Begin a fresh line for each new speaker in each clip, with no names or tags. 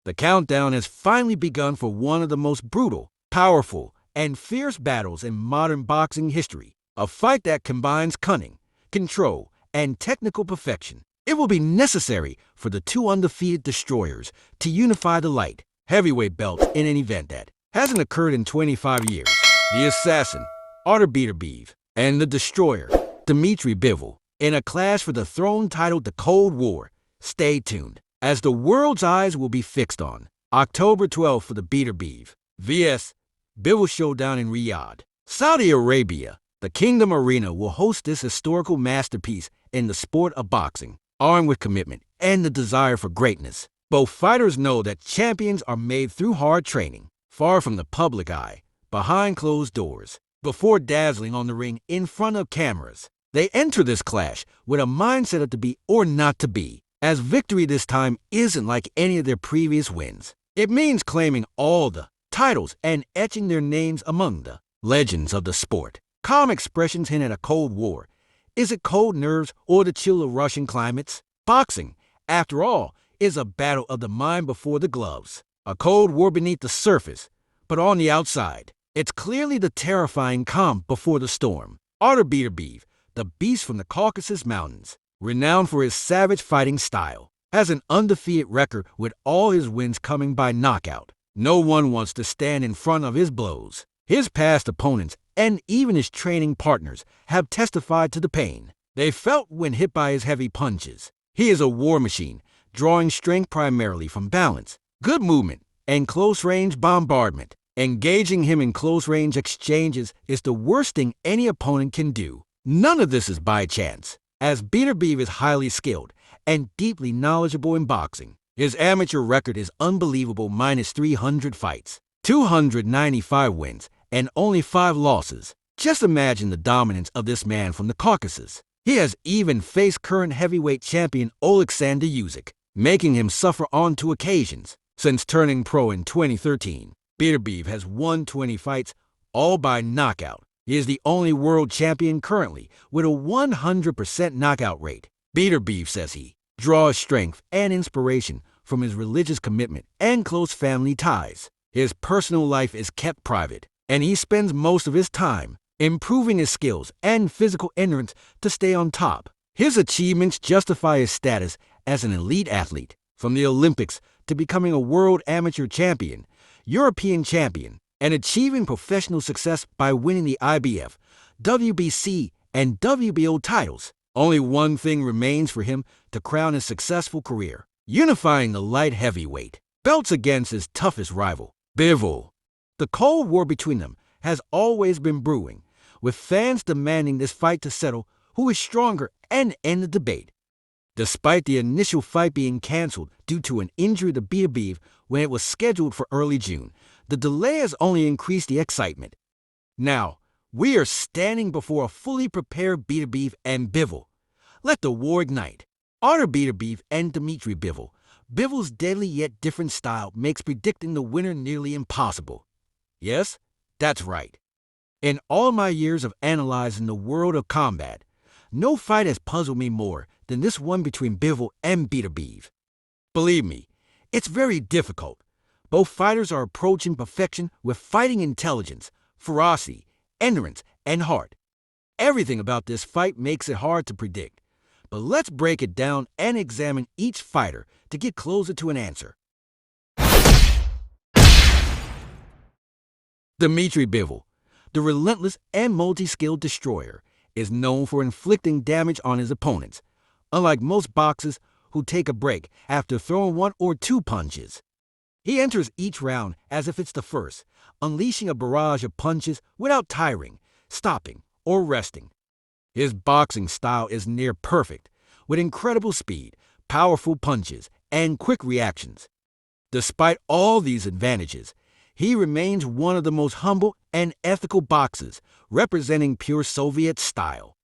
The countdown has finally begun for one of the most brutal, powerful, and fierce battles in modern boxing history. A fight that combines cunning, control, and technical perfection. It will be necessary for the two undefeated destroyers to unify the light heavyweight belt in an event that hasn't occurred in 25 years. The assassin, Artur Beterbiev, and the destroyer, Dmitry Bivol, in a clash for the throne titled the Cold War. Stay tuned, as the world's eyes will be fixed on October 12th for the Beterbiev vs. Bivol showdown in Riyadh, Saudi Arabia. The Kingdom Arena will host this historical masterpiece in the sport of boxing, armed with commitment and the desire for greatness. Both fighters know that champions are made through hard training, far from the public eye, behind closed doors, before dazzling on the ring in front of cameras. They enter this clash with a mindset of to be or not to be, as victory this time isn't like any of their previous wins. It means claiming all the titles and etching their names among the legends of the sport. Calm expressions hint at a cold war. Is it cold nerves or the chill of Russian climates? Boxing, after all, is a battle of the mind before the gloves. A cold war beneath the surface, but on the outside, it's clearly the terrifying calm before the storm. Artur Beterbiev, the beast from the Caucasus Mountains, renowned for his savage fighting style, has an undefeated record with all his wins coming by knockout. No one wants to stand in front of his blows. His past opponents and even his training partners have testified to the pain they felt when hit by his heavy punches. He is a war machine, drawing strength primarily from balance, good movement, and close-range bombardment. Engaging him in close-range exchanges is the worst thing any opponent can do. None of this is by chance, as Beterbiev is highly skilled and deeply knowledgeable in boxing. His amateur record is unbelievable, minus 300 fights, 295 wins, and only 5 losses. Just imagine the dominance of this man from the Caucasus. He has even faced current heavyweight champion Alexander Usyk, making him suffer on 2 occasions. Since turning pro in 2013, Beterbiev has won 20 fights, all by knockout. He is the only world champion currently with a 100% knockout rate. Beterbiev says he draws strength and inspiration from his religious commitment and close family ties. His personal life is kept private, and he spends most of his time improving his skills and physical endurance to stay on top. His achievements justify his status as an elite athlete, from the Olympics to becoming a world amateur champion, European champion, and achieving professional success by winning the IBF, WBC, and WBO titles. Only one thing remains for him to crown his successful career: unifying the light heavyweight belts against his toughest rival, Bivol. The Cold War between them has always been brewing, with fans demanding this fight to settle who is stronger and end the debate. Despite the initial fight being canceled due to an injury to Beterbiev when it was scheduled for early June, the delay has only increased the excitement. Now, we are standing before a fully prepared Beterbiev and Bivol. Let the war ignite. Artur Beterbiev and Dmitry Bivol. Bivol's deadly yet different style makes predicting the winner nearly impossible. Yes, that's right. In all my years of analyzing the world of combat, no fight has puzzled me more than this one between Bivol and Beterbiev. Believe me, it's very difficult. Both fighters are approaching perfection with fighting intelligence, ferocity, endurance, and heart. Everything about this fight makes it hard to predict. But let's break it down and examine each fighter to get closer to an answer. Dmitry Bivol, the relentless and multi-skilled destroyer, is known for inflicting damage on his opponents, unlike most boxers who take a break after throwing 1 or 2 punches. He enters each round as if it's the first, unleashing a barrage of punches without tiring, stopping, or resting. His boxing style is near perfect, with incredible speed, powerful punches, and quick reactions. Despite all these advantages, he remains one of the most humble and ethical boxers, representing pure Soviet style.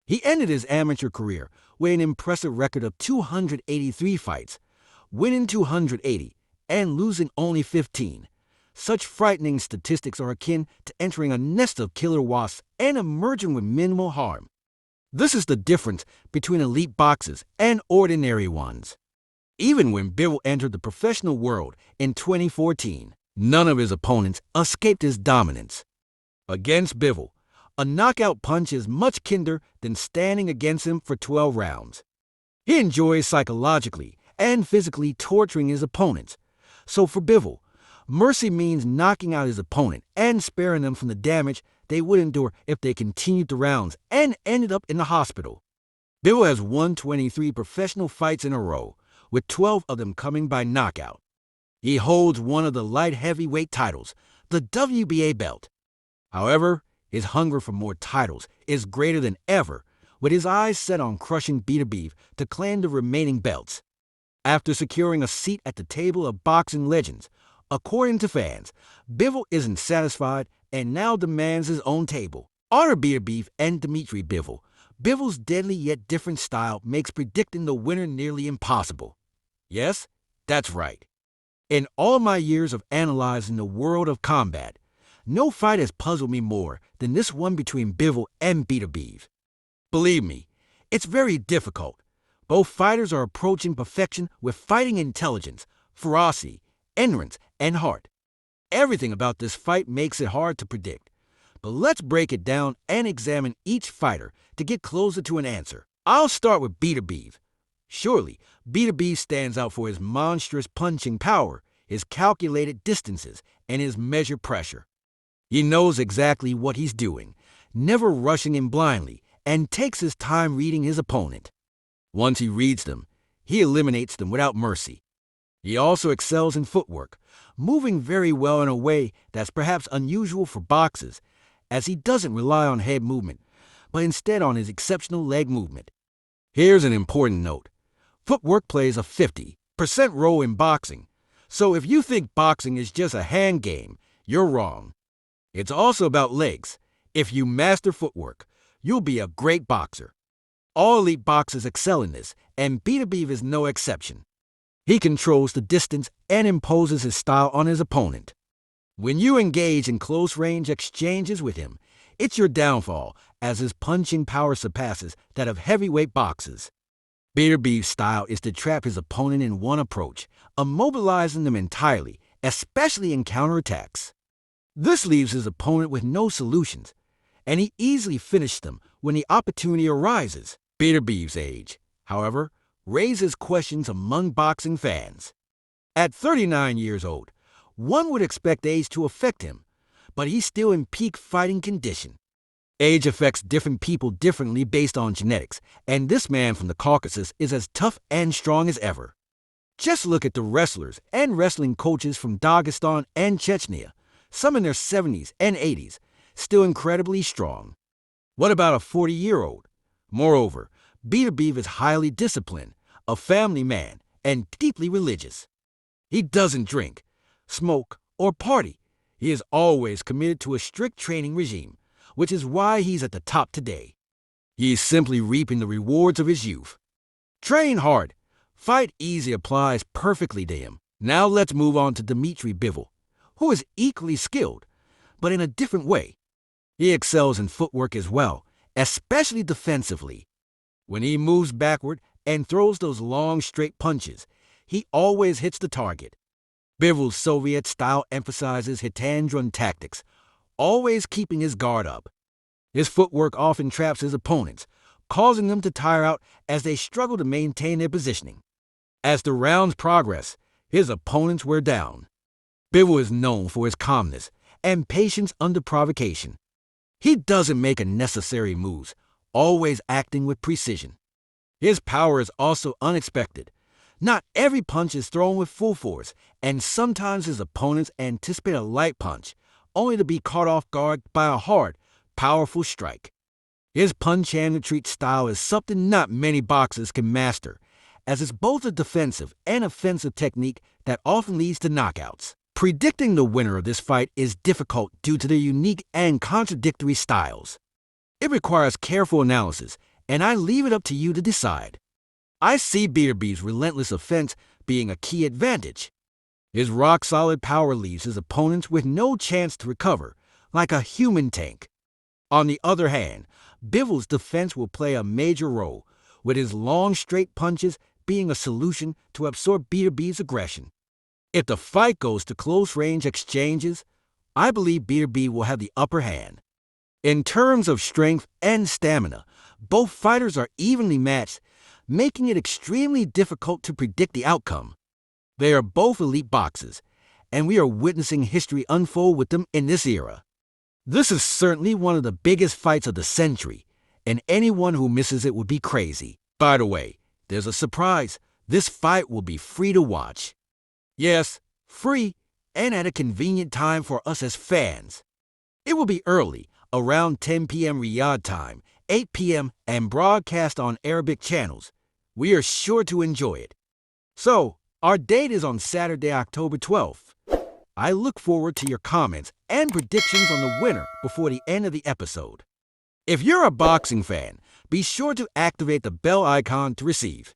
He ended his amateur career with an impressive record of 283 fights, winning 280 and losing only 15. Such frightening statistics are akin to entering a nest of killer wasps and emerging with minimal harm. This is the difference between elite boxers and ordinary ones. Even when Bivol entered the professional world in 2014, none of his opponents escaped his dominance. Against Bivol, a knockout punch is much kinder than standing against him for 12 rounds. He enjoys psychologically and physically torturing his opponents. So for Bivol, mercy means knocking out his opponent and sparing them from the damage they would endure if they continued the rounds and ended up in the hospital. Bivol has won 23 professional fights in a row, with 12 of them coming by knockout. He holds one of the light heavyweight titles, the WBA belt. However, his hunger for more titles is greater than ever, with his eyes set on crushing Beterbiev to claim the remaining belts. After securing a seat at the table of boxing legends, according to fans, Bivol isn't satisfied and now demands his own table. Artur Beterbiev and Dmitry Bivol. Bivol's deadly yet different style makes predicting the winner nearly impossible. Yes, that's right. In all my years of analyzing the world of combat, no fight has puzzled me more than this one between Bivol and Beterbiev. Believe me, it's very difficult. Both fighters are approaching perfection with fighting intelligence, ferocity, endurance, and heart. Everything about this fight makes it hard to predict. But let's break it down and examine each fighter to get closer to an answer. I'll start with Beterbiev. Surely, Beterbiev stands out for his monstrous punching power, his calculated distances, and his measured pressure. He knows exactly what he's doing, never rushing in blindly, and takes his time reading his opponent. Once he reads them, he eliminates them without mercy. He also excels in footwork, moving very well in a way that's perhaps unusual for boxers, as he doesn't rely on head movement, but instead on his exceptional leg movement. Here's an important note. Footwork plays a 50% role in boxing, so if you think boxing is just a hand game, you're wrong. It's also about legs. If you master footwork, you'll be a great boxer. All elite boxers excel in this, and Beterbiev is no exception. He controls the distance and imposes his style on his opponent. When you engage in close-range exchanges with him, it's your downfall, as his punching power surpasses that of heavyweight boxers. Beterbiev's style is to trap his opponent in one approach, immobilizing them entirely, especially in counterattacks. This leaves his opponent with no solutions, and he easily finishes them when the opportunity arises. Beterbiev's age, however, raises questions among boxing fans. At 39 years old, one would expect age to affect him, but he's still in peak fighting condition. Age affects different people differently based on genetics, and this man from the Caucasus is as tough and strong as ever. Just look at the wrestlers and wrestling coaches from Dagestan and Chechnya, some in their 70s and 80s, still incredibly strong. What about a 40-year-old? Moreover, Beterbiev is highly disciplined, a family man, and deeply religious. He doesn't drink, smoke, or party. He is always committed to a strict training regime, which is why he's at the top today. He is simply reaping the rewards of his youth. Train hard. Fight easy applies perfectly to him. Now let's move on to Dmitry Bivol, who is equally skilled, but in a different way. He excels in footwork as well, especially defensively. When he moves backward and throws those long, straight punches, he always hits the target. Bivol's Soviet style emphasizes hit-and-run tactics, always keeping his guard up. His footwork often traps his opponents, causing them to tire out as they struggle to maintain their positioning. As the rounds progress, his opponents wear down. Bivol is known for his calmness and patience under provocation. He doesn't make unnecessary moves, always acting with precision. His power is also unexpected. Not every punch is thrown with full force, and sometimes his opponents anticipate a light punch, only to be caught off guard by a hard, powerful strike. His punch and retreat style is something not many boxers can master, as it's both a defensive and offensive technique that often leads to knockouts. Predicting the winner of this fight is difficult due to their unique and contradictory styles. It requires careful analysis, and I leave it up to you to decide. I see Beterbiev's relentless offense being a key advantage. His rock-solid power leaves his opponents with no chance to recover, like a human tank. On the other hand, Bivol's defense will play a major role. With his long, straight punches, being a solution to absorb Beterbiev's aggression. If the fight goes to close-range exchanges, I believe Beterbiev will have the upper hand. In terms of strength and stamina, both fighters are evenly matched, making it extremely difficult to predict the outcome. They are both elite boxers, and we are witnessing history unfold with them in this era. This is certainly one of the biggest fights of the century, and anyone who misses it would be crazy. By the way, there's a surprise. This fight will be free to watch. Yes, free, and at a convenient time for us as fans. It will be early, around 10 p.m. Riyadh time, 8 p.m., and broadcast on Arabic channels. We are sure to enjoy it. So, our date is on Saturday, October 12th. I look forward to your comments and predictions on the winner before the end of the episode. If you're a boxing fan, be sure to activate the bell icon to receive